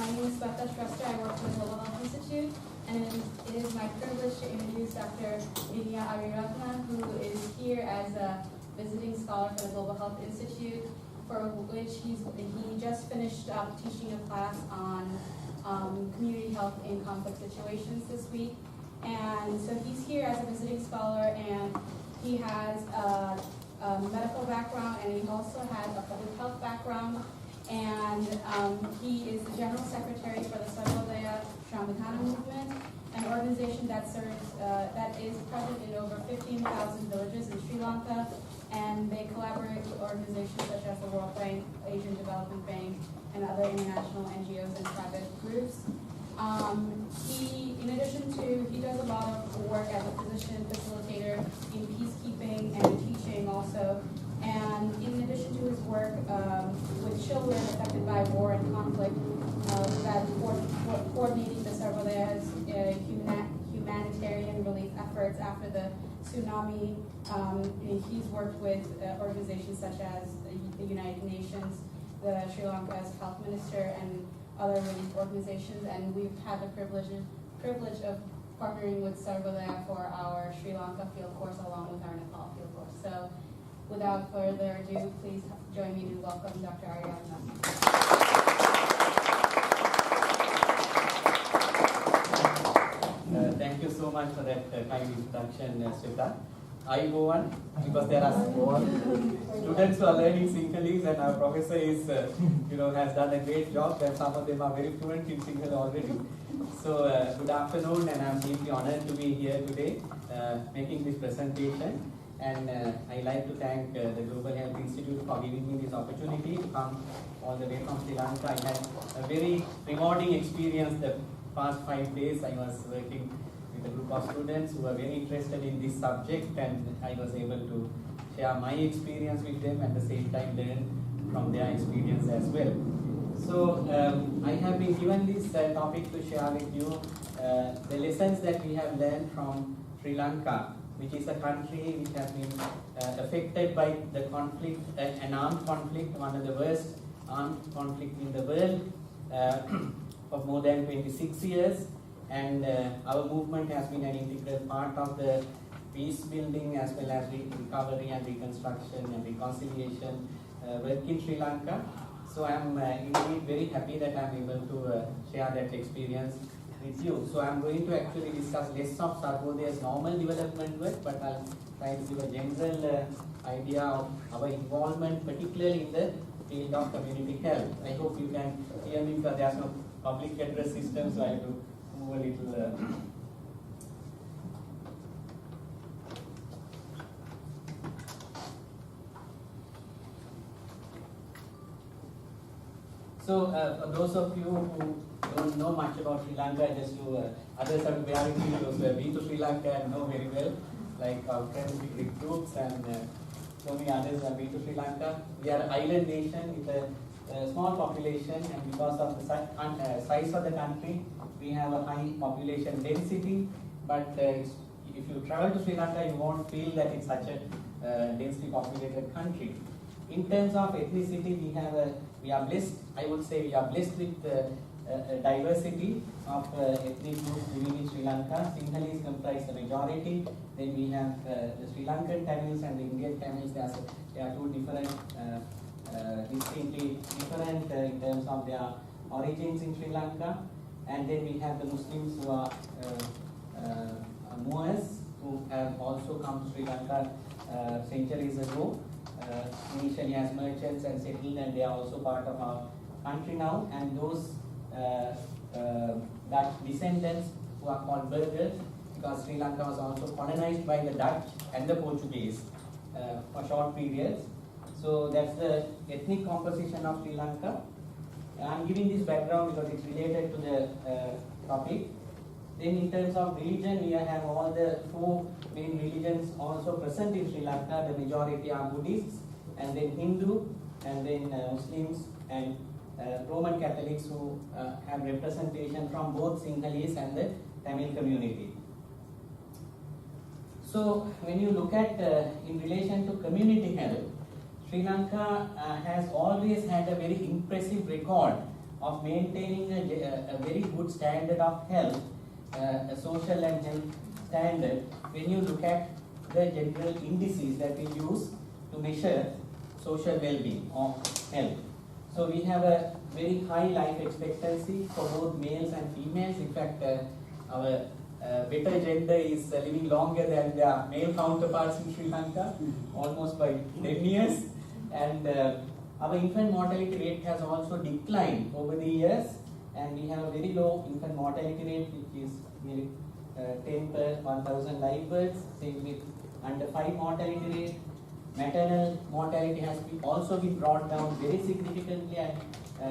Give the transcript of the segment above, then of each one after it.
My name is Sweta Shrestha. I work for the Global Health Institute, and it is my privilege to introduce Dr. Reawakening, who is here as a visiting scholar for the Global Health Institute, for which he just finished up teaching a class on community health in conflict situations this week. And so he's here as a visiting scholar, and he has a medical background, and he also has a public health background. And he is the General Secretary for the Sarvodaya Shramadhana Movement, an organization that serves, that is present in over 15,000 villages in Sri Lanka, and they collaborate with organizations such as the World Bank, Asian Development Bank, and other international NGOs and private groups. In addition to, he does a lot of work as a physician facilitator in peacekeeping and teaching also. And in addition to his work with children affected by war and conflict, that coordinating the Sarvodaya's humanitarian relief efforts after the tsunami, he's worked with organizations such as the United Nations, the Sri Lanka's health minister, and other relief organizations. And we've had the privilege of partnering with Sarvodaya for our Sri Lanka field course along with our Nepal field course. So, without further ado, please join me to welcome Dr. Reawakening. Thank you so much for that kind introduction, Sweta. I go on because there are more students who are learning Sinhalese, and our professor is, has done a great job, and some of them are very fluent in Sinhala already. So, good afternoon, and I'm deeply honored to be here today making this presentation. And I'd like to thank the Global Health Institute for giving me this opportunity to come all the way from Sri Lanka. I had a very rewarding experience the past 5 days. I was working with a group of students who were very interested in this subject, and I was able to share my experience with them at the same time learn from their experience as well. So I have been given this topic to share with you the lessons that we have learned from Sri Lanka, which is a country which has been affected by the conflict, an armed conflict, one of the worst armed conflict in the world for more than 26 years. And our movement has been an integral part of the peace building as well as recovery and reconstruction and reconciliation work in Sri Lanka. So I'm indeed very happy that I'm able to share that experience with you. So I'm going to actually discuss less of Sarvodaya's normal development work, but I'll try to give a general idea of our involvement, particularly in the field of community health. I hope you can hear me because there's no public address system, so I have to move a little. So, for those of you who don't know much about Sri Lanka, just to others have to bear with me, those who have been to Sri Lanka and know very well, like our friends with groups and so many others have been to Sri Lanka. We are an island nation with a small population, and because of the size of the country, we have a high population density. But if you travel to Sri Lanka, you won't feel that it's such a densely populated country. In terms of ethnicity, we are blessed. I would say we are blessed with a diversity of ethnic groups living in Sri Lanka. Sinhalese comprise the majority. Then we have the Sri Lankan Tamils and the Indian Tamils. They are two different, distinctly different in terms of their origins in Sri Lanka. And then we have the Muslims who are Moors, who have also come to Sri Lanka centuries ago. Initially as merchants and settled, and they are also part of our country now. And those Dutch descendants who are called burghers, because Sri Lanka was also colonized by the Dutch and the Portuguese for short periods. So that's the ethnic composition of Sri Lanka. I'm giving this background because it's related to the topic. Then in terms of religion, we have all the four main religions also present in Sri Lanka. The majority are Buddhists, and then Hindu, and then Muslims, and Roman Catholics who have representation from both Sinhalese and the Tamil community. So when you look at in relation to community health, Sri Lanka has always had a very impressive record of maintaining a very good standard of health, a social and health standard, when you look at the general indices that we use to measure social well-being or health. So we have a very high life expectancy for both males and females. In fact, our better gender is living longer than their male counterparts in Sri Lanka, almost by 10 years. And our infant mortality rate has also declined over the years, and we have a very low infant mortality rate, which is nearly 10 per 1,000 live births. Same with under 5 mortality rate. Maternal mortality has also been brought down very significantly, and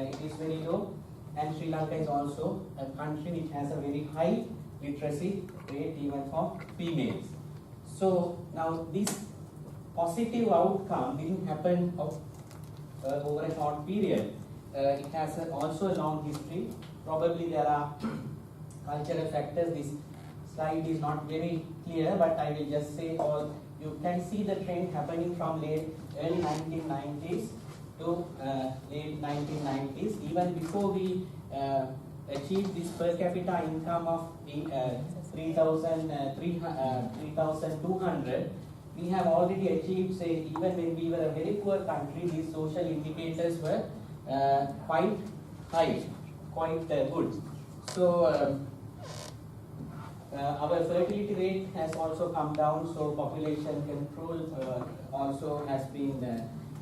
it is very low. And Sri Lanka is also a country which has a very high literacy rate even for females. So now this positive outcome didn't happen over a short period. It has also a long history. Probably there are cultural factors. This slide is not very clear, but I will just say all. You can see the trend happening from early 1990s to late 1990s. Even before we achieved this per capita income of 3,200, we have already achieved, say, even when we were a very poor country, these social indicators were quite high, quite good. So our fertility rate has also come down, so population control also has been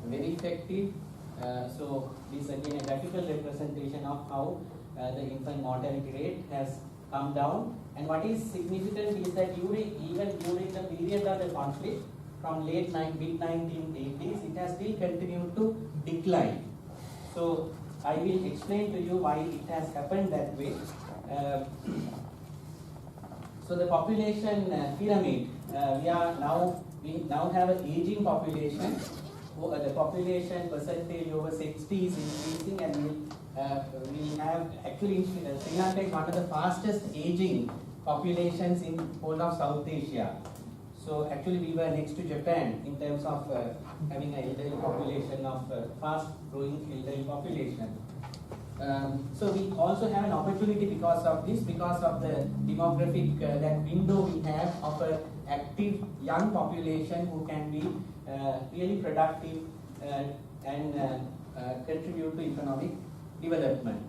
very effective. So this is again a graphical representation of how the infant mortality rate has come down. And what is significant is that even during the period of the conflict, from mid-1980s, it has still continued to decline. So I will explain to you why it has happened that way. So the population pyramid, we now have an aging population. The population percentage over 60 is increasing, and we have actually Sri Lanka is one of the fastest aging populations in whole of South Asia. So actually we were next to Japan in terms of having an elderly population, of fast growing elderly population. So we also have an opportunity because of this, because of the demographic that window we have of an active young population who can be really productive and contribute to economic development.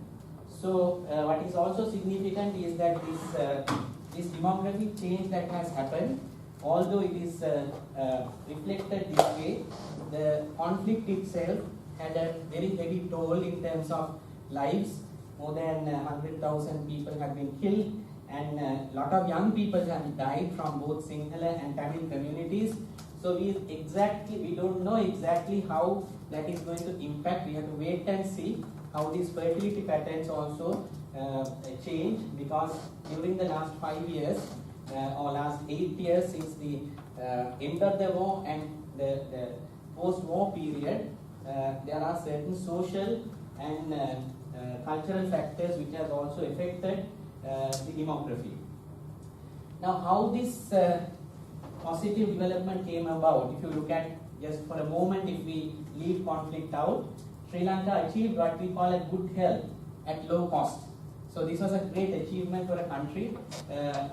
So what is also significant is that this demographic change that has happened, although it is reflected this way, the conflict itself had a very heavy toll in terms of lives. More than 100,000 people have been killed, and a lot of young people have died from both Sinhala and Tamil communities. So we don't know exactly how that is going to impact. We have to wait and see how these fertility patterns also change, because during the last 5 years or last 8 years since the end of the war and the post-war period, there are certain social and cultural factors which have also affected the demography. Now, how this positive development came about, if you look at just for a moment, if we leave conflict out, Sri Lanka achieved what we call a good health at low cost. So this was a great achievement for a country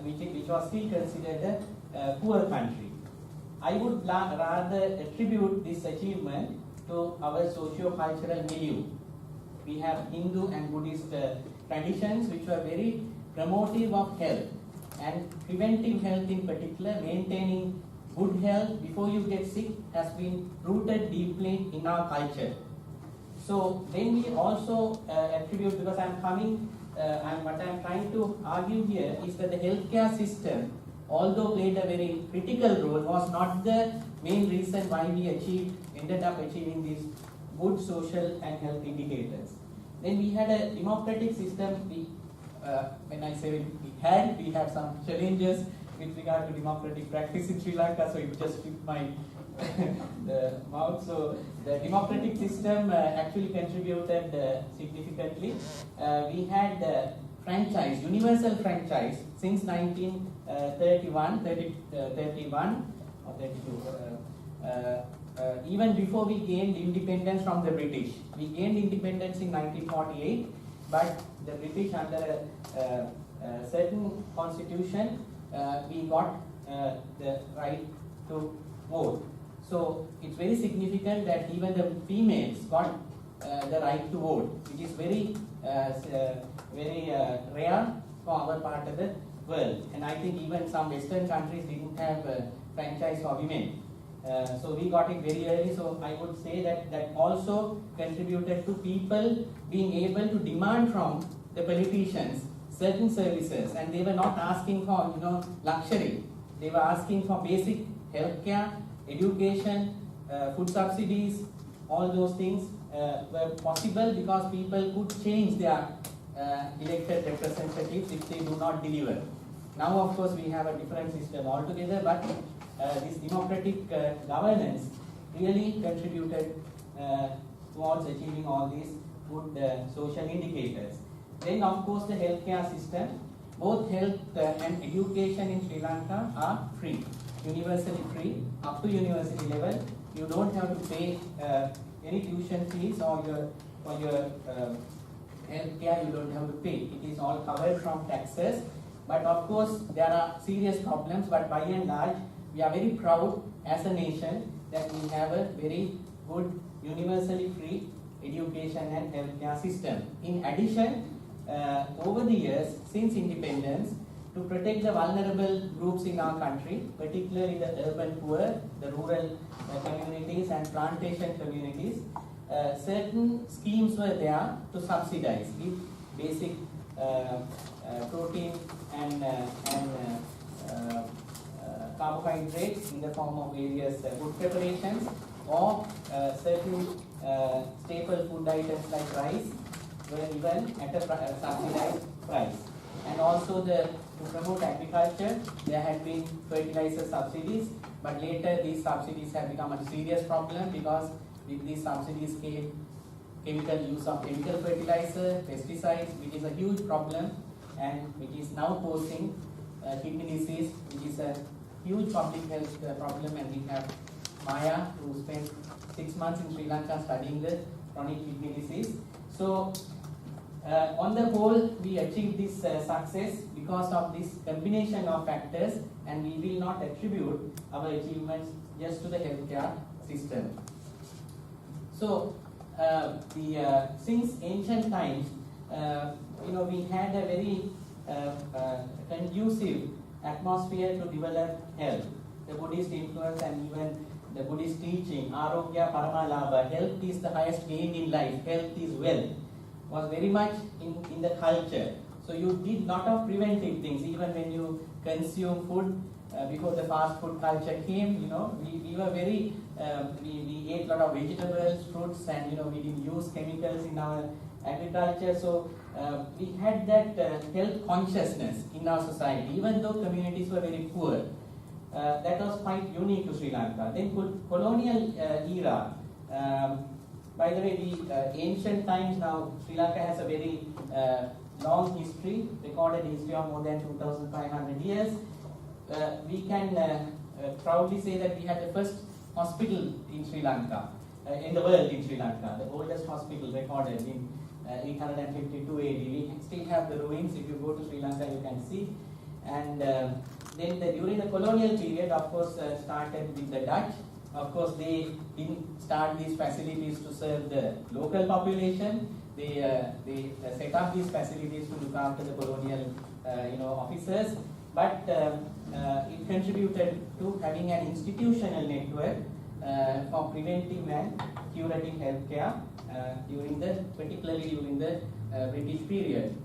which was still considered a poor country. I would rather attribute this achievement to our socio-cultural milieu. We have Hindu and Buddhist traditions which were very promotive of health, and preventive health in particular, maintaining good health before you get sick, has been rooted deeply in our culture. So then we also attribute, because what I'm trying to argue here is that the healthcare system, although played a very critical role, was not the main reason why we ended up achieving these good social and health indicators. Then we had a democratic system. When I say we had some challenges with regard to democratic practice in Sri Lanka, so it just slipped my the mouth. So the democratic system actually contributed significantly. We had universal franchise since 1931 or 32. Even before we gained independence from the British. We gained independence in 1948, but the British under a certain constitution, we got the right to vote. So it's very significant that even the females got the right to vote, which is very rare for our part of the world. And I think even some Western countries didn't have franchise for women. So we got it very early. So I would say that also contributed to people being able to demand from the politicians certain services, and they were not asking for luxury. They were asking for basic healthcare, education, food subsidies. All those things were possible because people could change their elected representatives if they do not deliver. Now, of course, we have a different system altogether, but this democratic governance really contributed towards achieving all these good social indicators. Then, of course, the healthcare system. Both health and education in Sri Lanka are free, universally free, up to university level. You don't have to pay any tuition fees or your healthcare. You don't have to pay. It is all covered from taxes. But of course, there are serious problems. But by and large, we are very proud as a nation that we have a very good universally free education and healthcare system. In addition, over the years, since independence, to protect the vulnerable groups in our country, particularly the urban poor, the rural communities and plantation communities, certain schemes were there to subsidize with basic protein and carbohydrates in the form of various food preparations, or certain staple food items like rice were given at a subsidized price. And also to promote agriculture, there had been fertilizer subsidies, but later these subsidies have become a serious problem because with these subsidies came use of chemical fertilizer, pesticides, which is a huge problem and which is now posing kidney disease, which is a huge public health problem. And we have Maya, who spent 6 months in Sri Lanka studying the chronic kidney disease. So on the whole, we achieved this success because of this combination of factors, and we will not attribute our achievements just to the healthcare system. So since ancient times, we had a very conducive atmosphere to develop health. The Buddhist influence and even the Buddhist teaching, Arogya Paramalabha, health is the highest gain in life, health is wealth, was very much in the culture. So you did lot of preventive things. Even when you consume food, before the fast food culture came, we were very, we ate a lot of vegetables, fruits, and we didn't use chemicals in our agriculture. So we had that health consciousness in our society, even though communities were very poor. That was quite unique to Sri Lanka. Then colonial era. By the way, the ancient times now, Sri Lanka has a very long history, recorded history of more than 2,500 years. We can proudly say that we had the first hospital in Sri Lanka, in the world in Sri Lanka, the oldest hospital recorded in 852 AD. We still have the ruins. If you go to Sri Lanka, you can see. And then during the colonial period, of course, started with the Dutch. Of course, they didn't start these facilities to serve the local population. They set up these facilities to look after the colonial officers. But it contributed to having an institutional network for preventive and curative healthcare particularly during the British period.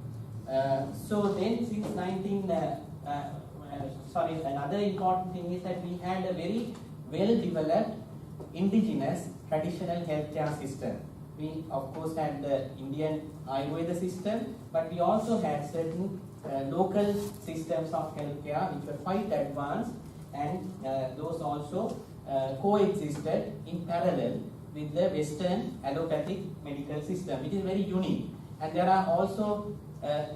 So then, since another important thing is that we had a very well-developed indigenous traditional healthcare system. We of course had the Indian Ayurveda system, but we also had certain local systems of healthcare which were quite advanced, and those also coexisted in parallel with the Western allopathic medical system, which is very unique. And there are also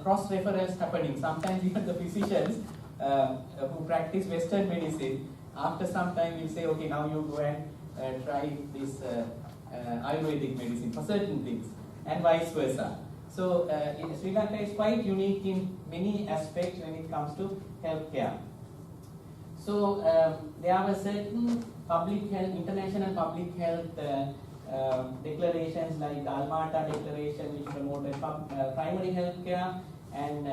cross-referrals happening. Sometimes even the physicians who practice Western medicine, after some time will say, okay, now you go and try this Ayurvedic medicine for certain things, and vice versa. So Sri Lanka is quite unique in many aspects when it comes to healthcare. So there are certain public health, international public health declarations like the Alberta Declaration, which promoted primary health care, and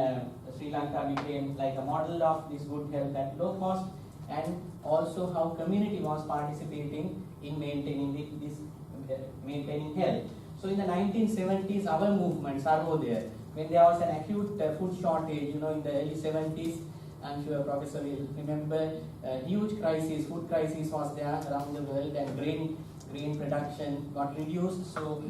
Sri Lanka became like a model of this good health at low cost, and also how community was participating in maintaining maintaining health. So in the 1970s, our movements are over there. When there was an acute food shortage, in the early 70s, I'm sure Professor will remember, huge crisis, food crisis was there around the world, and grain production got reduced. So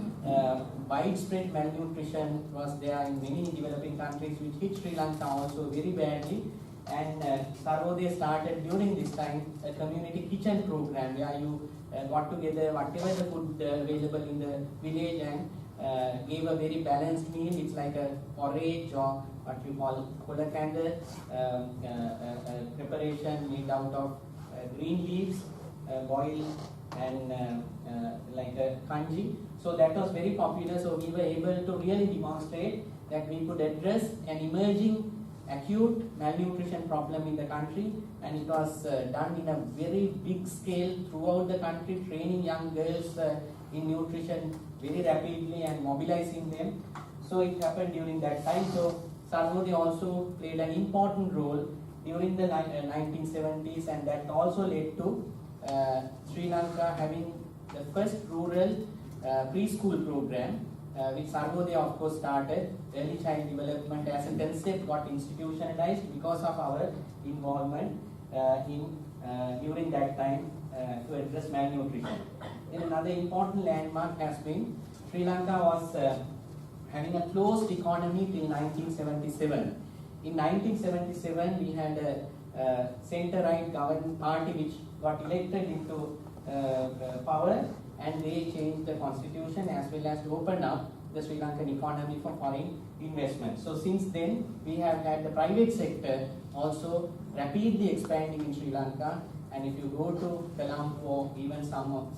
widespread malnutrition was there in many developing countries, which hit Sri Lanka also very badly. And Sarvodaya started during this time a community kitchen program where you got together whatever the food available in the village and gave a very balanced meal. It's like a porridge or what you call kolakanda preparation made out of green leaves, boiled, and like a kanji. So that was very popular. So we were able to really demonstrate that we could address an emerging acute malnutrition problem in the country, and it was done in a very big scale throughout the country, training young girls in nutrition very rapidly and mobilizing them. So it happened during that time. So Sarvodaya also played an important role during the 1970s, and that also led to Sri Lanka having the first rural preschool program, which Sarvodaya of course started. Early child development as a concept got institutionalized because of our involvement during that time to address malnutrition. Then another important landmark has been Sri Lanka was having a closed economy till 1977. In 1977, we had a centre-right governing party which got elected into power, and they changed the constitution as well as to open up the Sri Lankan economy for foreign investment. So since then, we have had the private sector also rapidly expanding in Sri Lanka. And if you go to Colombo or even some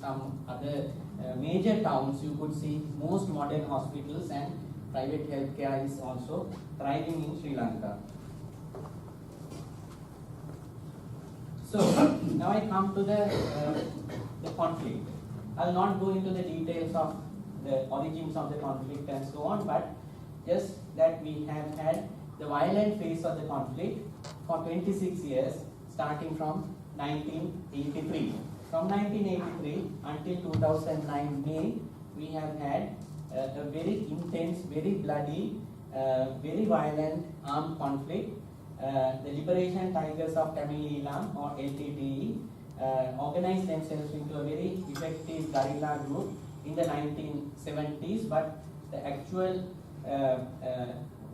other major towns, you could see most modern hospitals, and private healthcare is also thriving in Sri Lanka. So now I come to the conflict. I'll not go into the details of the origins of the conflict and so on, but just that we have had the violent phase of the conflict for 26 years, starting from 1983. From 1983 until 2009 May, we have had a very intense, very bloody, very violent armed conflict. The Liberation Tigers of Tamil Eelam, or LTTE, organized themselves into a very effective guerrilla group in the 1970s, but the actual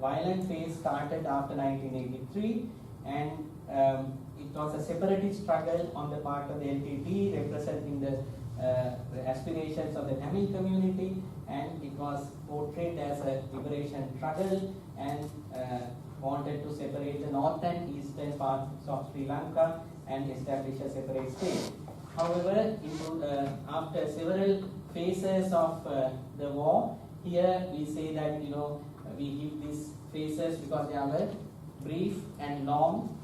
violent phase started after 1983, and it was a separatist struggle on the part of the LTTE, representing the aspirations of the Tamil community, and it was portrayed as a liberation struggle and wanted to separate the north and eastern parts of Sri Lanka and establish a separate state. However, after several phases of the war, here we say that we give these phases because they were brief and long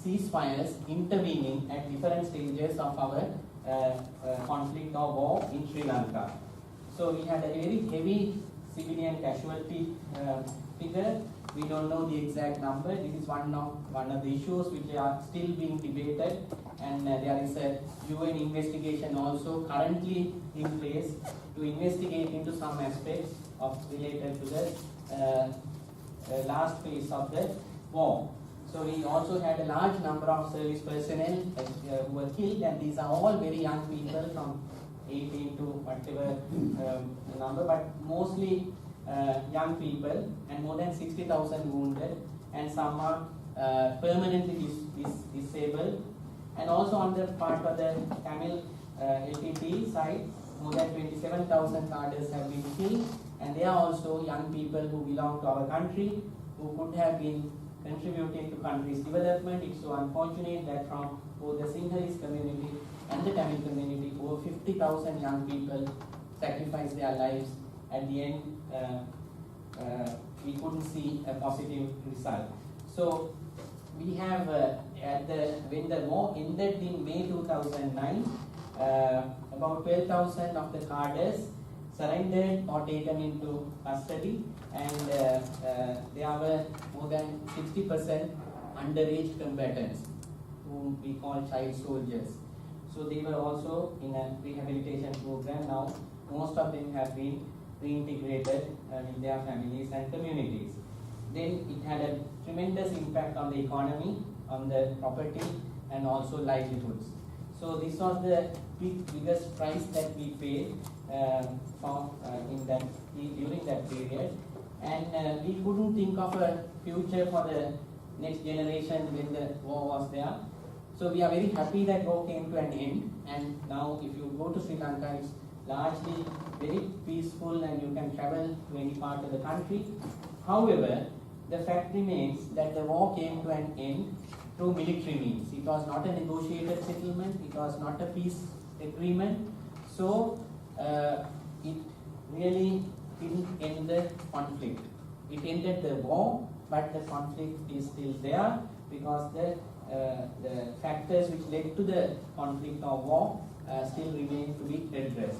ceasefires intervening at different stages of our conflict or war in Sri Lanka. So we had a very heavy civilian casualty figure. We don't know the exact number. This is one of the issues which are still being debated, and there is a UN investigation also currently in place to investigate into some aspects related to the last phase of the war. So we also had a large number of service personnel who were killed, and these are all very young people from 18 to whatever number, but mostly young people, and more than 60,000 wounded, and some are permanently disabled. And also on the part of the Tamil LTT side, more than 27,000 cadres have been killed, and they are also young people who belong to our country, who could have been contributing to country's development. It's so unfortunate that from both the Sinhalese community and the Tamil community, over 50,000 young people sacrificed their lives at the end we couldn't see a positive result. So we have when the war ended in May 2009, about 12,000 of the cadres surrendered or taken into custody, and there were more than 60% underage combatants, whom we call child soldiers. So they were also in a rehabilitation program. Now most of them have been reintegrated with their families and communities. Then it had a tremendous impact on the economy, on the property, and also livelihoods. So this was the biggest price that we paid during that period, and we couldn't think of a future for the next generation when the war was there. So we are very happy that war came to an end, and now if you go to Sri Lanka, it's largely very peaceful and you can travel to any part of the country. However, the fact remains that the war came to an end through military means. It was not a negotiated settlement, it was not a peace agreement. So it really didn't end the conflict. It ended the war, but the conflict is still there because the factors which led to the conflict or war still remain to be addressed.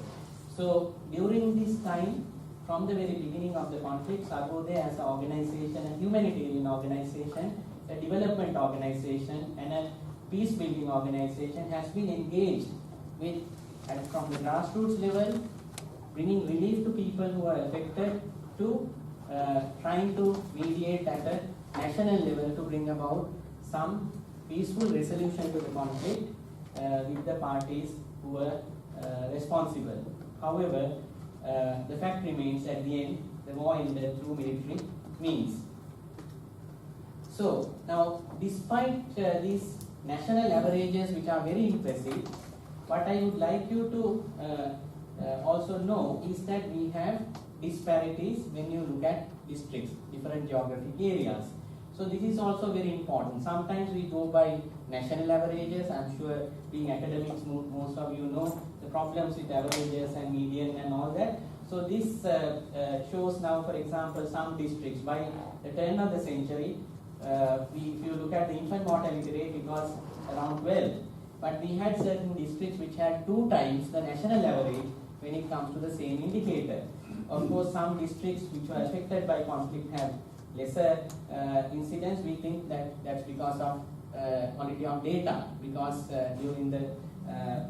So during this time, from the very beginning of the conflict, Sarvodaya as an organization, a humanitarian organization, a development organization, and a peace building organization has been engaged with, from the grassroots level, bringing relief to people who are affected, to trying to mediate at a national level to bring about some peaceful resolution to the conflict with the parties who were responsible. However, the fact remains at the end, the war ended through military means. So now, despite these national averages, which are very impressive, what I would like you to also know is that we have disparities when you look at districts, different geographic areas. So this is also very important. Sometimes we go by national averages. I'm sure being academics, most of you know the problems with averages and median and all that. So this shows now, for example, some districts by the turn of the century, if you look at the infant mortality rate, it was around 12. But we had certain districts which had 2 times the national average when it comes to the same indicator. Of course, some districts which were affected by conflict have lesser incidence. We think that that's because of quality of data, because during the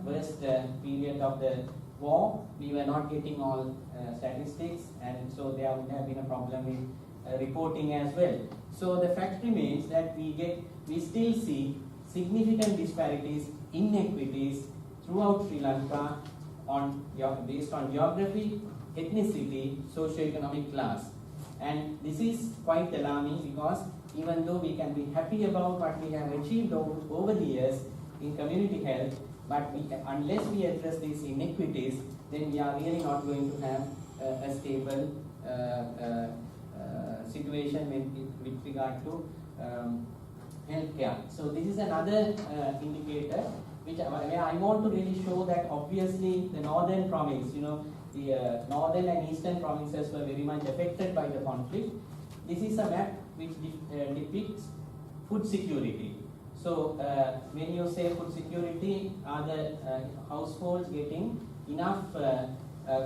worst period of the war, we were not getting all statistics, and so there would have been a problem with reporting as well. So the fact remains that we still see significant disparities, inequities throughout Sri Lanka based on geography, ethnicity, socio-economic class. And this is quite alarming, because even though we can be happy about what we have achieved over the years in community health, but unless we address these inequities, then we are really not going to have a stable situation with regard to healthcare. So this is another indicator where I want to really show that obviously the northern province, the northern and eastern provinces were very much affected by the conflict. This is a map which depicts food security. So when you say food security, are the households getting enough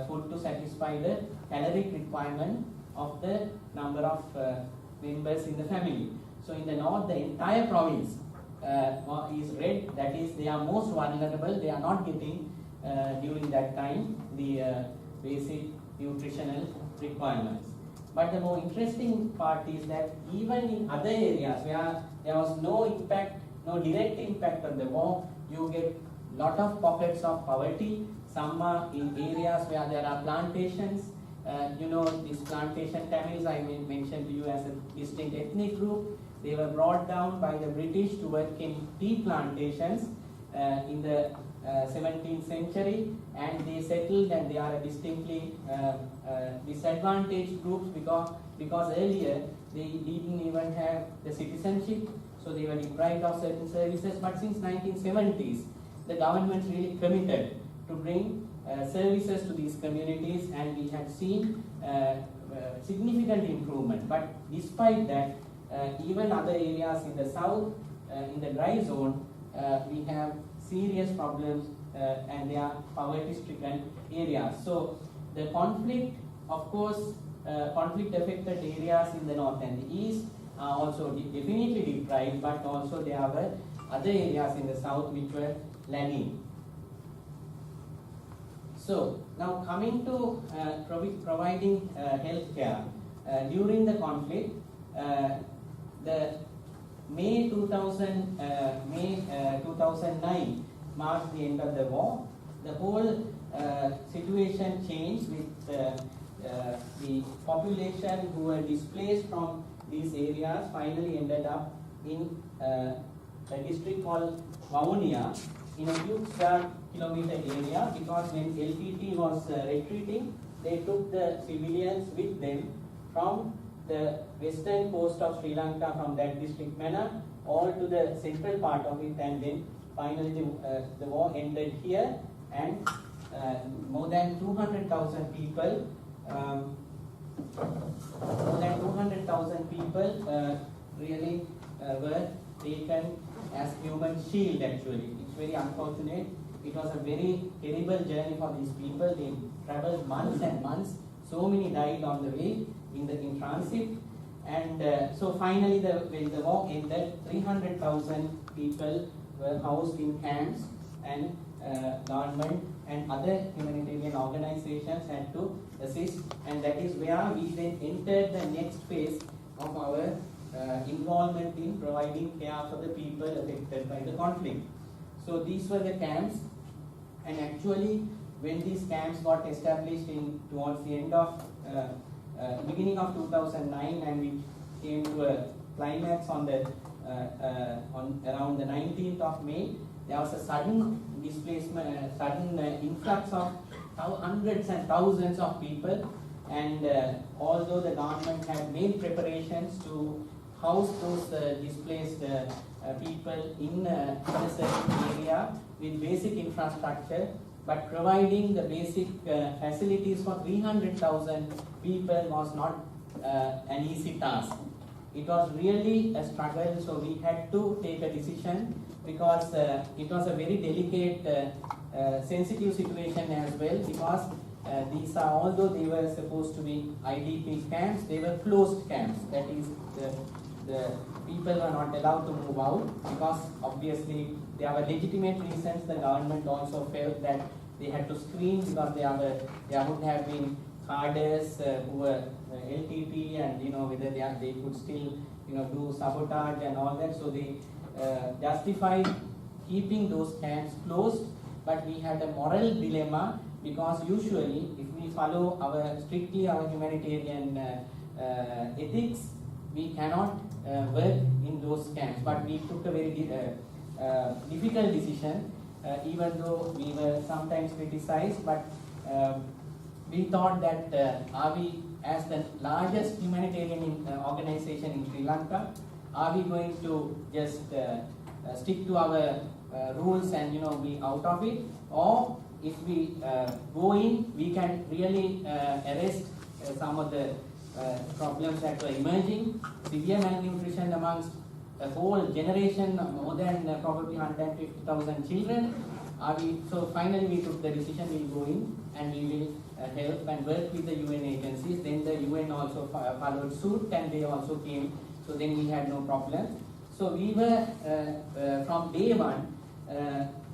food to satisfy the caloric requirement of the number of members in the family? So in the north, the entire province is red, that is they are most vulnerable, they are not getting during that time the basic nutritional requirements. But the more interesting part is that even in other areas where there was no impact, no direct impact of the war, you get lot of pockets of poverty. Some are in areas where there are plantations. These plantation Tamils I mentioned to you as a distinct ethnic group. They were brought down by the British to work in tea plantations in the 17th century, and they settled, and they are a distinctly disadvantaged groups because earlier they didn't even have the citizenship, so they were deprived of certain services. But since 1970s, the government really committed to bring services to these communities, and we had seen significant improvement. But despite that, even other areas in the south, in the dry zone, we have serious problems and they are poverty-stricken areas. So the conflict, of course, conflict affected areas in the north and the east are also definitely deprived, but also there are other areas in the south which were lagging. So now coming to providing health care during the conflict, the May 2009 marked the end of the war. The whole situation changed with the population who were displaced from these areas finally ended up in a district called Vavonia in a few square kilometer area, because when LTT was retreating, they took the civilians with them from the western coast of Sri Lanka, from that district Mana, all to the central part of it, and then finally the war ended here, and more than 200,000 people really were taken as human shield. Actually, it's very unfortunate. It was a very terrible journey for these people. They traveled months and months. So many died on the way in transit. And so finally, when the war ended, 300,000 people were housed in camps, and government and other humanitarian organizations had to assist, and that is where we then entered the next phase of our involvement in providing care for the people affected by the conflict. So these were the camps, and actually when these camps got established towards the end of beginning of 2009, and we came to a climax on around the 19th of May, there was a sudden displacement, sudden influx of hundreds and thousands of people, and although the government had made preparations to house those displaced people in a certain area with basic infrastructure, but providing the basic facilities for 300,000 people was not an easy task. It was really a struggle, so we had to take a decision, because it was a very delicate, sensitive situation as well, because these are, although they were supposed to be IDP camps, they were closed camps. That is, the people were not allowed to move out, because obviously there were legitimate reasons. The government also felt that they had to screen, because there would have been cadres who were LTP, and whether they could still do sabotage and all that. So they justified keeping those camps closed, but we had a moral dilemma, because usually if we follow strictly our humanitarian ethics, we cannot work in those camps. But we took a very difficult decision, even though we were sometimes criticized, but we thought that are we, as the largest humanitarian organization in Sri Lanka, are we going to just stick to our rules and be out of it, or if we go in, we can really arrest some of the problems that were emerging, severe malnutrition amongst a whole generation, more than probably 150,000 children. So finally we took the decision, we will go in and we will help and work with the UN agencies. Then the UN also followed suit, and they also came, so then we had no problem. So we were from day one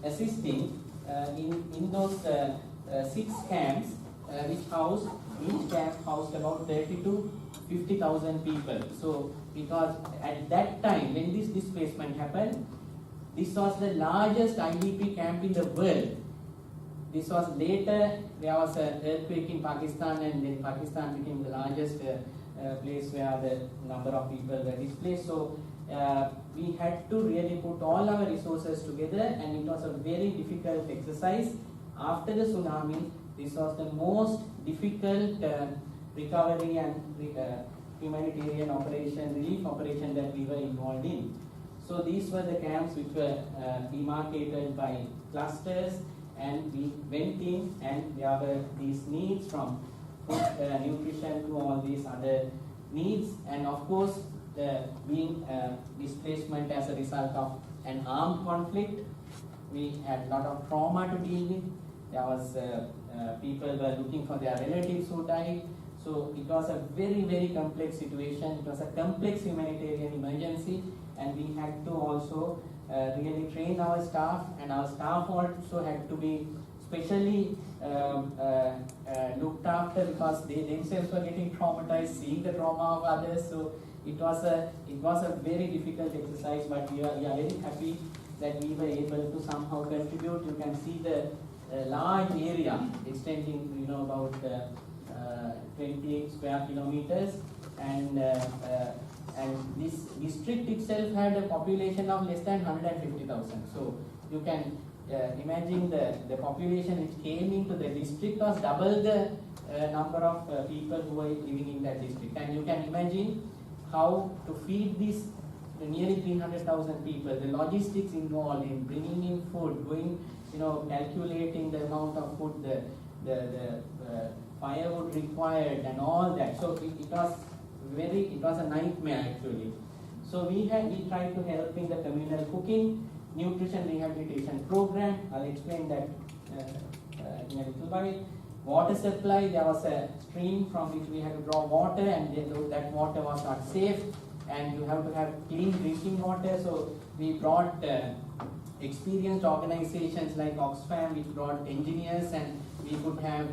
assisting in those 6 camps, which each camp housed about 30 to 50,000 people. So because at that time when this displacement happened, this was the largest IDP camp in the world. This was later, there was an earthquake in Pakistan, and then Pakistan became the largest place where the number of people were displaced. So we had to really put all our resources together, and it was a very difficult exercise. After the tsunami, this was the most difficult recovery and humanitarian operation, relief operation that we were involved in. So these were the camps which were demarcated by clusters, and we went in, and there were these needs from food, nutrition to all these other needs, and of course the being displacement as a result of an armed conflict. We had a lot of trauma to deal with. There was people were looking for their relatives who died. So it was a very, very complex situation. It was a complex humanitarian emergency, and we had to also really train our staff, and our staff also had to be specially looked after because they themselves were getting traumatized, seeing the trauma of others. So it was a very difficult exercise, but we are very happy that we were able to somehow contribute. You can see the large area extending, about 28 square kilometers, and this district itself had a population of less than 150,000. So you can imagine the population which came into the district was double the number of people who were living in that district. And you can imagine how to feed these nearly 300,000 people, the logistics involved in bringing in food, going, calculating the amount of food, the firewood required and all that. So it was a nightmare actually. So we tried to help in the communal cooking, nutrition rehabilitation program. I'll explain that in a little while. Water supply, there was a stream from which we had to draw water, and that water was not safe, and you have to have clean drinking water. So we brought experienced organizations like Oxfam, which brought engineers, and we could have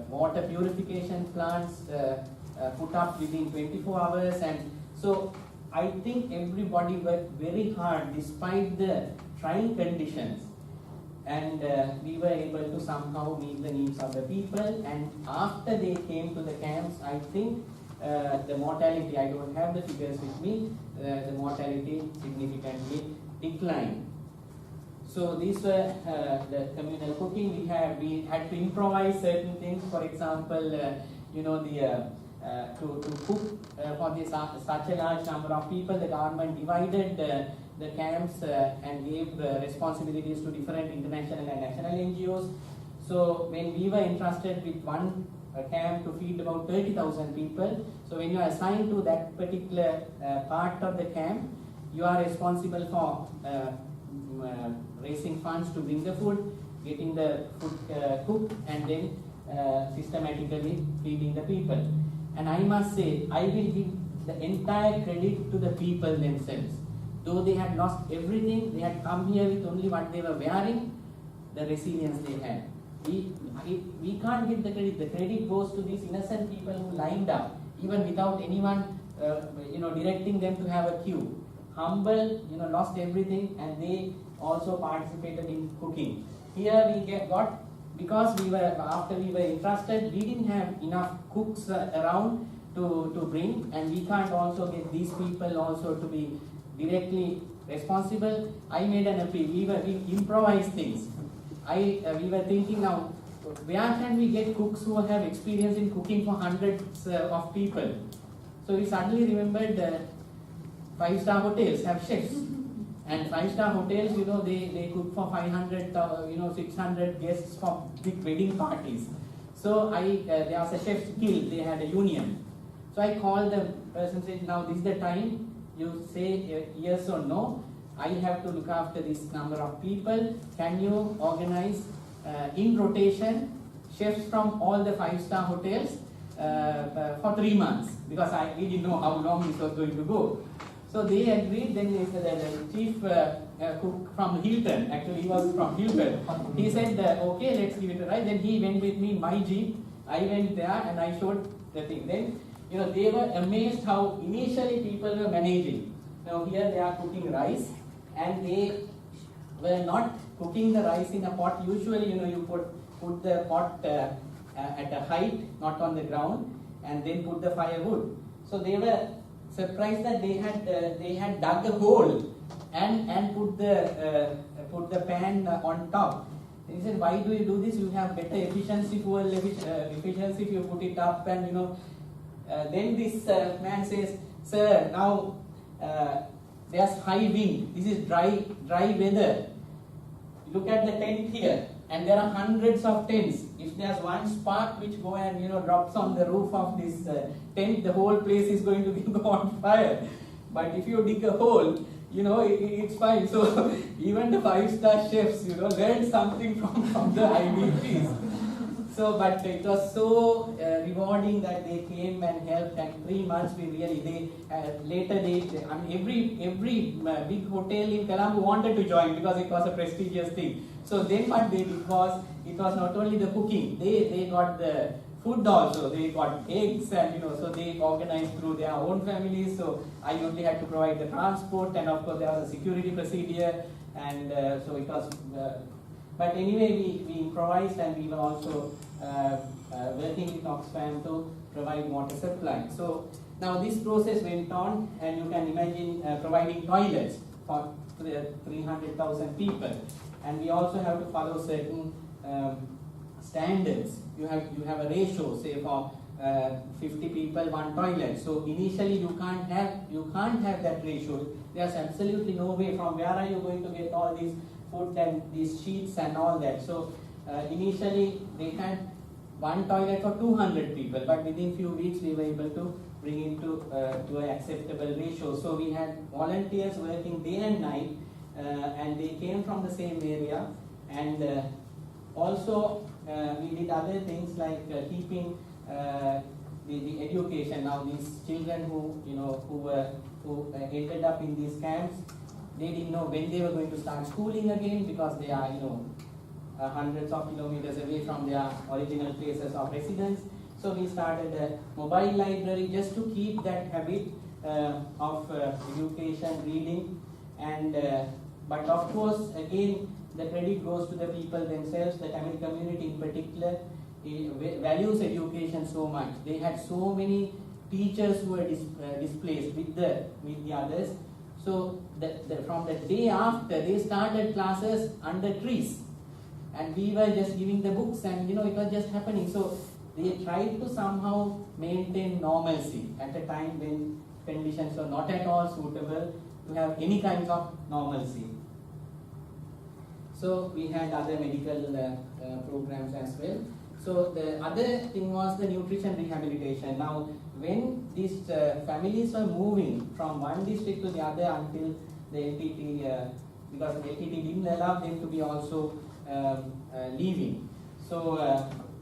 water purification plants put up within 24 hours. And so I think everybody worked very hard despite the trying conditions, and we were able to somehow meet the needs of the people. And after they came to the camps, I think the mortality, I don't have the figures with me, the mortality significantly declined. So these were the communal cooking. We had to improvise certain things. For example, to cook for this such a large number of people, the government divided the camps and gave responsibilities to different international and national NGOs. So when we were entrusted with one camp to feed about 30,000 people, so when you are assigned to that particular part of the camp, you are responsible for raising funds to bring the food, getting the food cooked, and then systematically feeding the people. And I must say, I will give the entire credit to the people themselves. Though they had lost everything, they had come here with only what they were wearing, the resilience they had. We can't give the credit. The credit goes to these innocent people who lined up, even without anyone directing them to have a queue. Humble, lost everything, and they also participated in cooking. Here we got, because after we were entrusted, we didn't have enough cooks around to bring, and we can't also get these people also to be directly responsible. I made an appeal. We improvised things. We were thinking now, where can we get cooks who have experience in cooking for hundreds of people? So we suddenly remembered that 5-star hotels have chefs, and 5-star hotels, they cook for 500, 600 guests for big wedding parties. So there was a chef's guild. They had a union. So I called the person, said, now this is the time. You say yes or no. I have to look after this number of people. Can you organize in rotation chefs from all the 5-star hotels for 3 months? Because we didn't know how long this was going to go. So they agreed. Then the chief cook from Hilton, actually he was from Hilton, he said, okay, let's give it a try. Then he went with me in my jeep. I went there and I showed the thing. Then they were amazed how initially people were managing. Now here they are cooking rice, and they were not cooking the rice in a pot. Usually, you put the pot at a height, not on the ground, and then put the firewood. So they were surprised that they had dug a hole and put the pan on top. He said, why do you do this? You have better efficiency, fuel efficiency if you put it up. And then this man says, sir, now there's high wind. This is dry weather. Look at the tent here. and there are hundreds of tents. If there's one spark which go and drops on the roof of this tent, the whole place is going to go on fire. But if you dig a hole, it's fine. So even the 5-star chefs, learned something from the IDPs. So, but it was so rewarding that they came and helped. And 3 months later every big hotel in Colombo wanted to join because it was a prestigious thing. So then what they did was, it was not only the cooking, they got the food also. They got eggs and so they organized through their own families. So I only had to provide the transport, and of course there was a security procedure, and so it was. But anyway, we improvised, and we were also working with Oxfam to provide water supply. So now this process went on, and you can imagine providing toilets for 300,000 people, and we also have to follow certain standards. You have a ratio, say for 50 people, 1 toilet. So initially you can't have that ratio. There's absolutely no way. From where are you going to get all these food and these sheets and all that? So initially they had 1 toilet for 200 people, but within few weeks we were able to bring it to an acceptable ratio. So we had volunteers working day and night, and they came from the same area, and also we did other things like keeping the education. Now these children who ended up in these camps, they didn't know when they were going to start schooling again, because they are hundreds of kilometers away from their original places of residence. So we started a mobile library just to keep that habit of education, reading, and but of course again the credit goes to the people themselves. The Tamil community in particular values education so much. They had so many teachers who were displaced with the others. So from the day after, they started classes under trees, and we were just giving the books, and it was just happening. So they tried to somehow maintain normalcy at a time when conditions were not at all suitable to have any kind of normalcy. So we had other medical programs as well. So the other thing was the nutrition rehabilitation. Now, when these families were moving from one district to the other until the LTT, because the LTT didn't allow them to be also leaving. So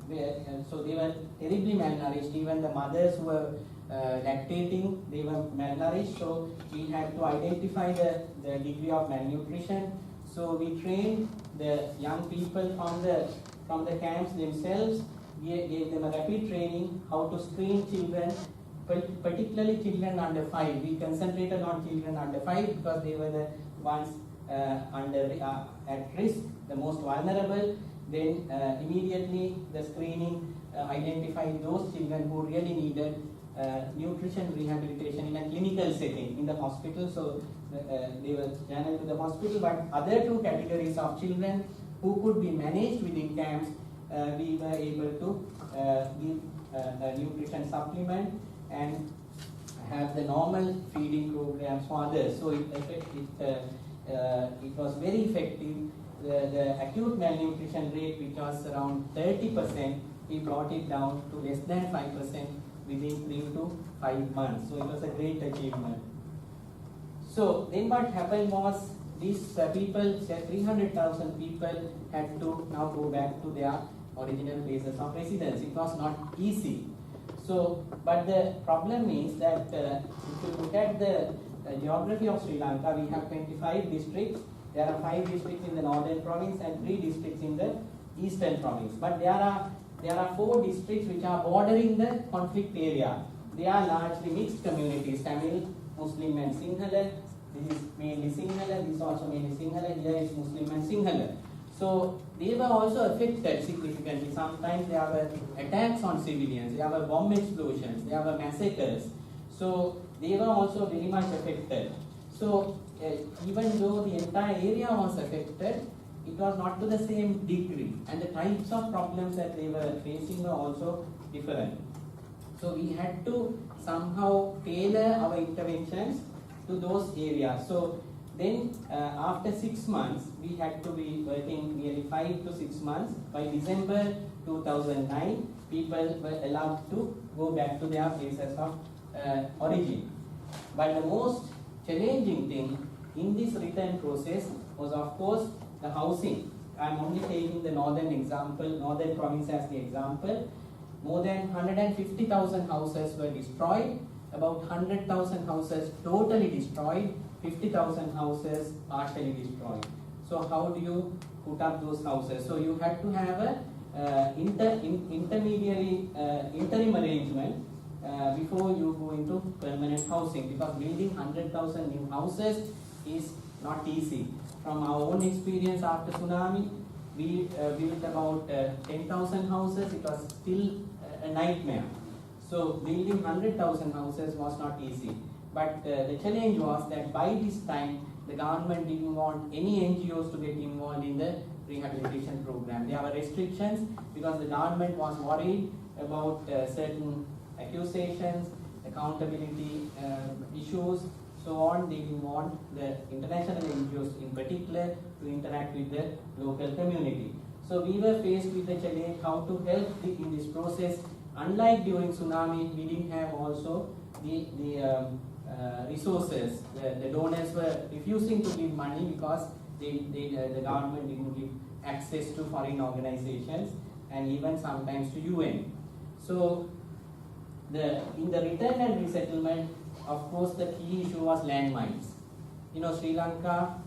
they were terribly malnourished. Even the mothers who were lactating, they were malnourished. So we had to identify the degree of malnutrition. So we trained the young people from the camps themselves. We gave them a rapid training how to screen children, particularly children under 5. We concentrated on children under 5 because they were the ones at risk, the most vulnerable. Then immediately the screening identified those children who really needed nutrition rehabilitation in a clinical setting in the hospital. So they were channeled to the hospital. But other 2 categories of children who could be managed within camps, we were able to give a nutrition supplement and have the normal feeding programs for others. So it was very effective. The acute malnutrition rate, which was around 30%, we brought it down to less than 5% within 3 to 5 months. So it was a great achievement. So then what happened was, these people, 300,000 people, had to now go back to their original places of residence. It was not easy. So, but the problem is that if you look at the geography of Sri Lanka, we have 25 districts. There are 5 districts in the northern province and 3 districts in the eastern province. But there are 4 districts which are bordering the conflict area. They are largely mixed communities: Tamil, Muslim, and Sinhala. This is mainly Sinhala. This is also mainly Sinhala. Here is Muslim and Sinhala. So they were also affected significantly. Sometimes there were attacks on civilians. There were bomb explosions. There were massacres. So they were also very much affected. So even though the entire area was affected, it was not to the same degree, and the types of problems that they were facing were also different. So we had to somehow tailor our interventions to those areas. So Then after 6 months, we had to be working nearly 5 to 6 months. By December 2009, people were allowed to go back to their places of origin. But the most challenging thing in this return process was, of course, the housing. I'm only taking the northern example, northern province as the example. More than 150,000 houses were destroyed, about 100,000 houses totally destroyed, 50,000 houses partially destroyed. So how do you put up those houses? So you had to have a interim arrangement before you go into permanent housing, because building 100,000 new houses is not easy. From our own experience after tsunami, we built about 10,000 houses. It was still a nightmare. So building 100,000 houses was not easy. But the challenge was that by this time, the government didn't want any NGOs to get involved in the rehabilitation program. There were restrictions because the government was worried about certain accusations, accountability issues, so on. They didn't want the international NGOs in particular to interact with the local community. So we were faced with the challenge how to help in this process. Unlike during tsunami, we didn't have also the resources. The donors were refusing to give money because the government didn't give access to foreign organizations and even sometimes to UN. So in the return and resettlement, of course, the key issue was landmines. Sri Lanka,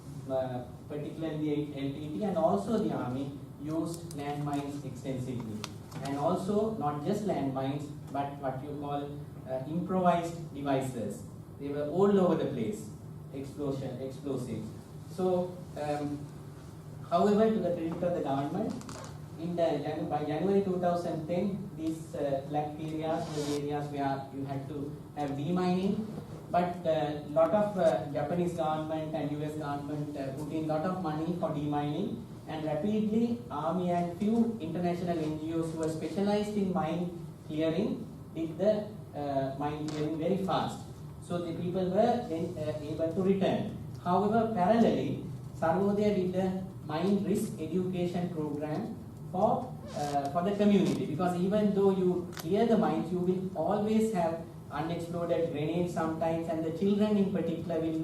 particularly LTT and also the army, used landmines extensively. And also not just landmines, but what you call improvised devices. They were all over the place, explosives. So, however, to the credit of the government, by January 2010, these black areas were the areas where you had to have demining. But a lot of Japanese government and US government put in a lot of money for demining, and rapidly army and few international NGOs who were specialized in mine clearing did the mine clearing very fast. So the people were then able to return. However, parallelly, Sarvodaya did a mine risk education program for the community, because even though you clear the mines, you will always have unexploded grenades sometimes, and the children in particular will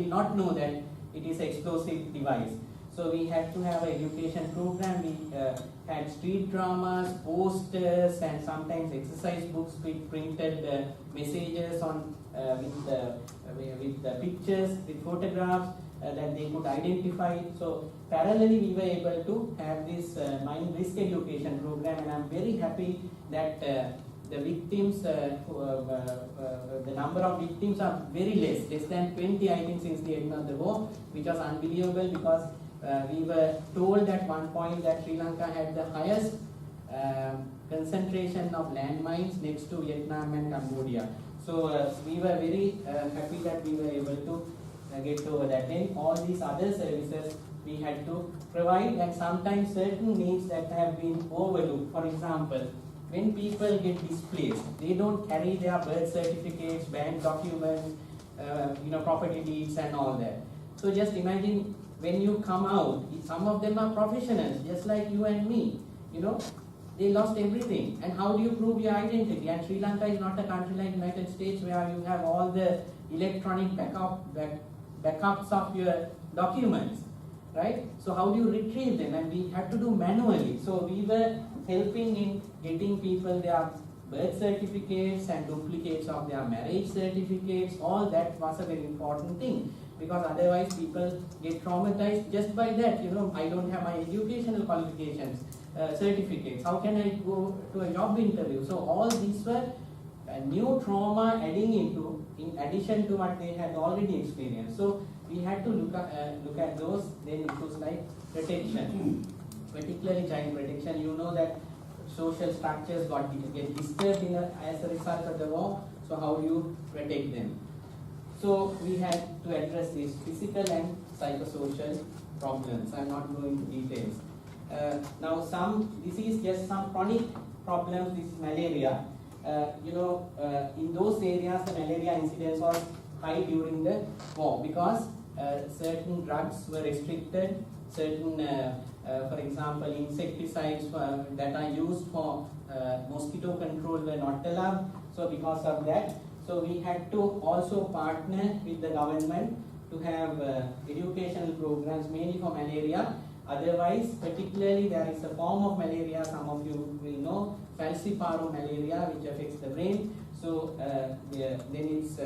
not know that it is an explosive device. So we had to have an education program. We had street dramas, posters, and sometimes exercise books with printed messages on with pictures, with photographs that they could identify. So parallelly, we were able to have this mine risk education program, and I'm very happy that the victims, the number of victims are very less than 20, I think, since the end of the war, which was unbelievable because we were told at one point that Sri Lanka had the highest concentration of landmines next to Vietnam and Cambodia. So we were very happy that we were able to get over that. Then all these other services we had to provide, and sometimes certain needs that have been overlooked. For example, when people get displaced, they don't carry their birth certificates, bank documents, property deeds and all that. So just imagine when you come out, some of them are professionals, just like you and me, they lost everything. And how do you prove your identity? And Sri Lanka is not a country like United States where you have all the electronic backups of your documents, right? So how do you retrieve them? And we had to do manually. So we were helping in getting people their birth certificates and duplicates of their marriage certificates. All that was a very important thing, because otherwise people get traumatized just by that. I don't have my educational qualifications, certificates. How can I go to a job interview? So all these were a new trauma adding into, in addition to what they had already experienced. So we had to look at those. Then issues like protection, particularly child protection. You know that social structures get disturbed as a result of the war. So how do you protect them? So we had to address these physical and psychosocial problems. I'm not going into details. Now this is just some chronic problems. This is malaria. In those areas the malaria incidence was high during the war, because certain drugs were restricted, certain, for example, insecticides that are used for mosquito control were not allowed. So because of that, so we had to also partner with the government to have educational programs mainly for malaria. Otherwise, particularly there is a form of malaria, some of you will know, falciparum malaria, which affects the brain. So then it's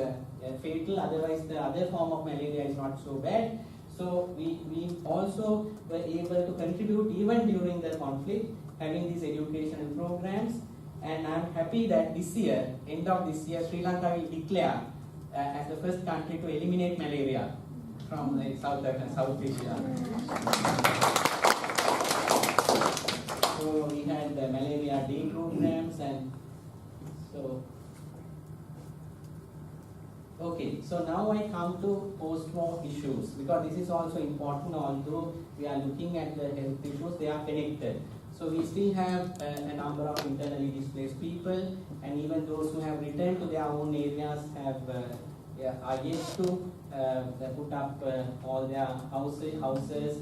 fatal. Otherwise, the other form of malaria is not so bad. So we also were able to contribute even during the conflict, having these educational programs. And I'm happy that this year, end of this year, Sri Lanka will declare as the first country to eliminate malaria from South Asia. So we had the malaria day programs, and so okay. So now I come to post-war issues, because this is also important. Although we are looking at the health issues, they are connected. So we still have a number of internally displaced people, and even those who have returned to their own areas are yet to put up all their houses.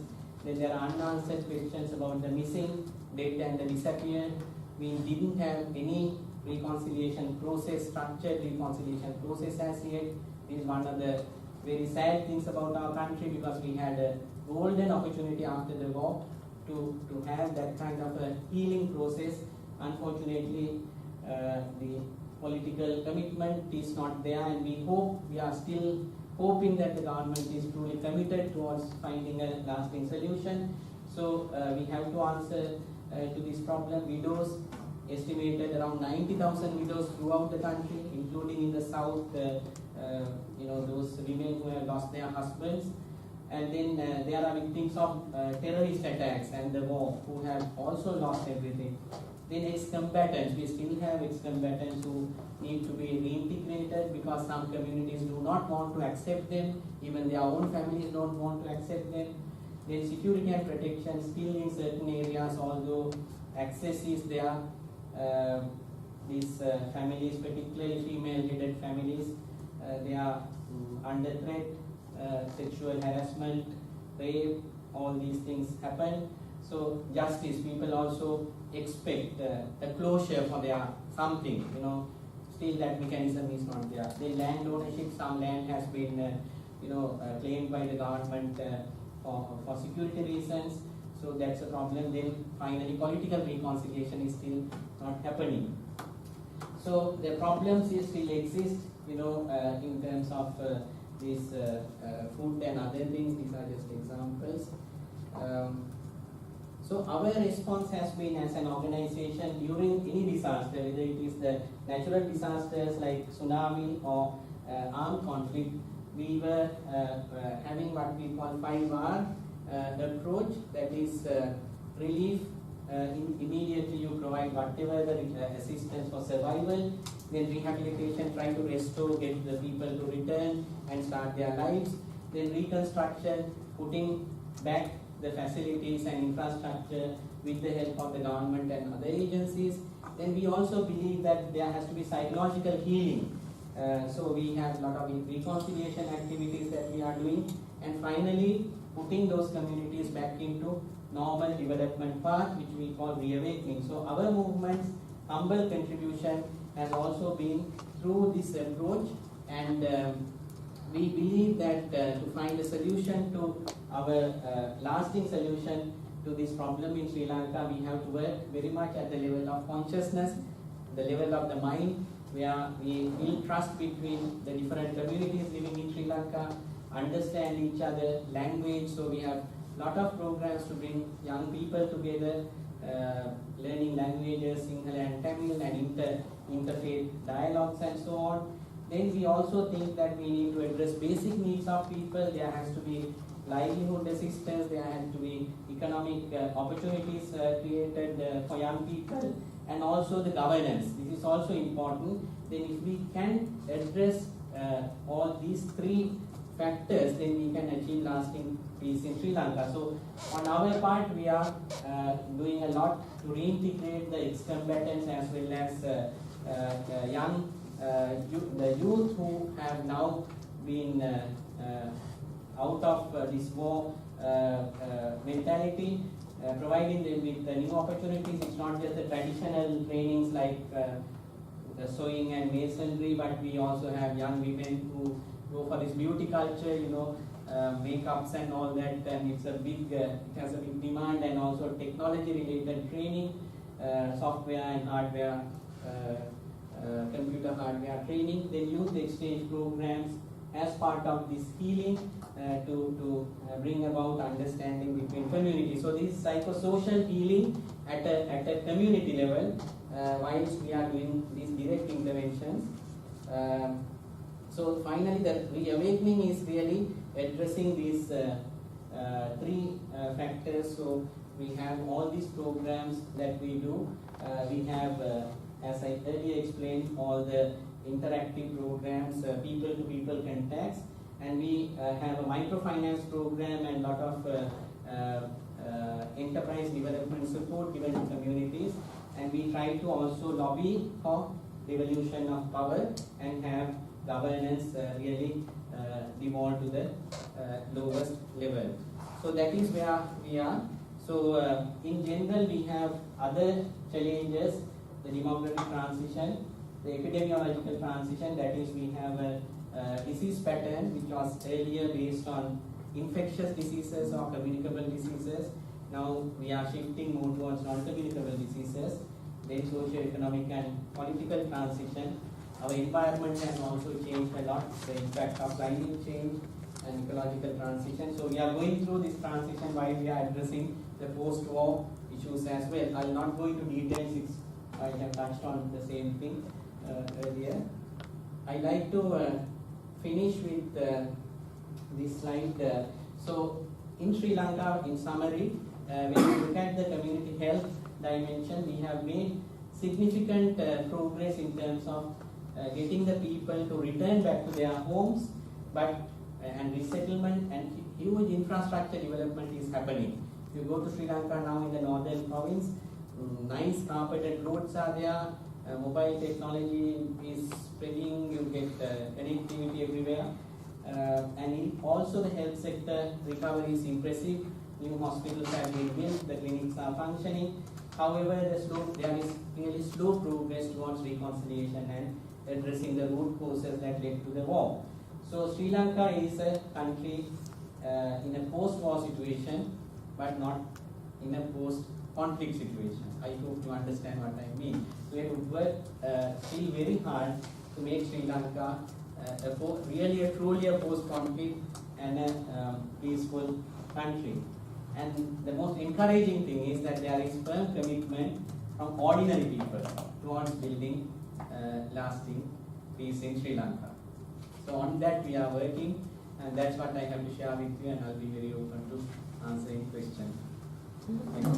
Then there are unanswered questions about the missing, dead and the disappeared. We didn't have any reconciliation process, structured reconciliation process as yet. This is one of the very sad things about our country, because we had a golden opportunity after the war to have that kind of a healing process. Unfortunately, the political commitment is not there, and we are still hoping that the government is truly committed towards finding a lasting solution. So we have to answer to this problem. Widows, estimated around 90,000 widows throughout the country, including in the south, those women who have lost their husbands. And then there are victims of terrorist attacks and the war who have also lost everything. Then ex-combatants, we still have ex-combatants who need to be reintegrated, because some communities do not want to accept them, even their own families don't want to accept them. Then security and protection still in certain areas, although access is there. These families, particularly female-headed families, they are under threat. Sexual harassment, rape, all these things happen. So justice, people also expect a closure for their something, still that mechanism is not there. The land ownership, some land has been claimed by the government for security reasons, so that's a problem. Then finally political reconciliation is still not happening. So the problems still exist, in terms of this food and other things. These are just examples. So our response has been, as an organization, during any disaster, whether it is the natural disasters like tsunami or armed conflict, we were having what we call 5R approach, that is relief. Immediately you provide whatever the assistance for survival, then rehabilitation, trying to restore, get the people to return and start their lives, then reconstruction, putting back the facilities and infrastructure with the help of the government and other agencies. Then we also believe that there has to be psychological healing. So we have a lot of reconciliation activities that we are doing, and finally putting those communities back into normal development path, which we call Reawakening. So our movement's humble contribution has also been through this approach, and we believe that to find a solution to our lasting solution to this problem in Sri Lanka, we have to work very much at the level of consciousness, the level of the mind, where we build trust between the different communities living in Sri Lanka, understand each other, language. So we have lot of programs to bring young people together, learning languages, Sinhala and Tamil, and interfaith dialogues and so on. Then we also think that we need to address basic needs of people. There has to be livelihood assistance, there has to be economic opportunities created for young people, and also the governance. This is also important. Then if we can address all these three factors, then we can achieve lasting peace in Sri Lanka. So on our part, we are doing a lot to reintegrate the ex-combatants as well as the youth who have now been out of this war mentality, providing them with new opportunities. It's not just the traditional trainings like the sewing and masonry, but we also have young women who go for this beauty culture, makeups and all that, and it's a big, it has a big demand, and also technology related training, software and hardware, computer hardware training, then youth exchange programs as part of this healing to bring about understanding between communities. So this psychosocial healing at a community level, whilst we are doing these direct interventions. So finally, the reawakening is really addressing these three factors. So we have all these programs that we do. We have, as I earlier explained, all the interactive programs, people-to-people contacts, and we have a microfinance program and a lot of enterprise development support given to communities. And we try to also lobby for devolution of power and have governance really devolved to the lowest level. So that is where we are. So in general, we have other challenges: the demographic transition, the epidemiological transition. That is, we have a disease pattern which was earlier based on infectious diseases or communicable diseases. Now we are shifting more towards non-communicable diseases. Then socio-economic and political transition. Our environment has also changed a lot, the impact of climate change and ecological transition. So we are going through this transition while we are addressing the post-war issues as well. I will not go into details, I have touched on the same thing earlier. I like to finish with this slide. So in Sri Lanka, in summary, when you look at the community health dimension, we have made significant progress in terms of getting the people to return back to their homes, and resettlement, and huge infrastructure development is happening. If you go to Sri Lanka now in the northern province, nice carpeted roads are there, mobile technology is spreading, you get connectivity everywhere, and also the health sector recovery is impressive. New hospitals have been built, the clinics are functioning. However, there is really slow progress towards reconciliation and addressing the root causes that led to the war. So Sri Lanka is a country in a post-war situation, but not in a post-conflict situation. I hope you understand what I mean. So we have to work still very hard to make Sri Lanka really truly a post-conflict and a peaceful country. And the most encouraging thing is that there is firm commitment from ordinary people towards building lasting peace in Sri Lanka. So on that we are working, and that's what I have to share with you, and I'll be very open to answering questions. Thank you.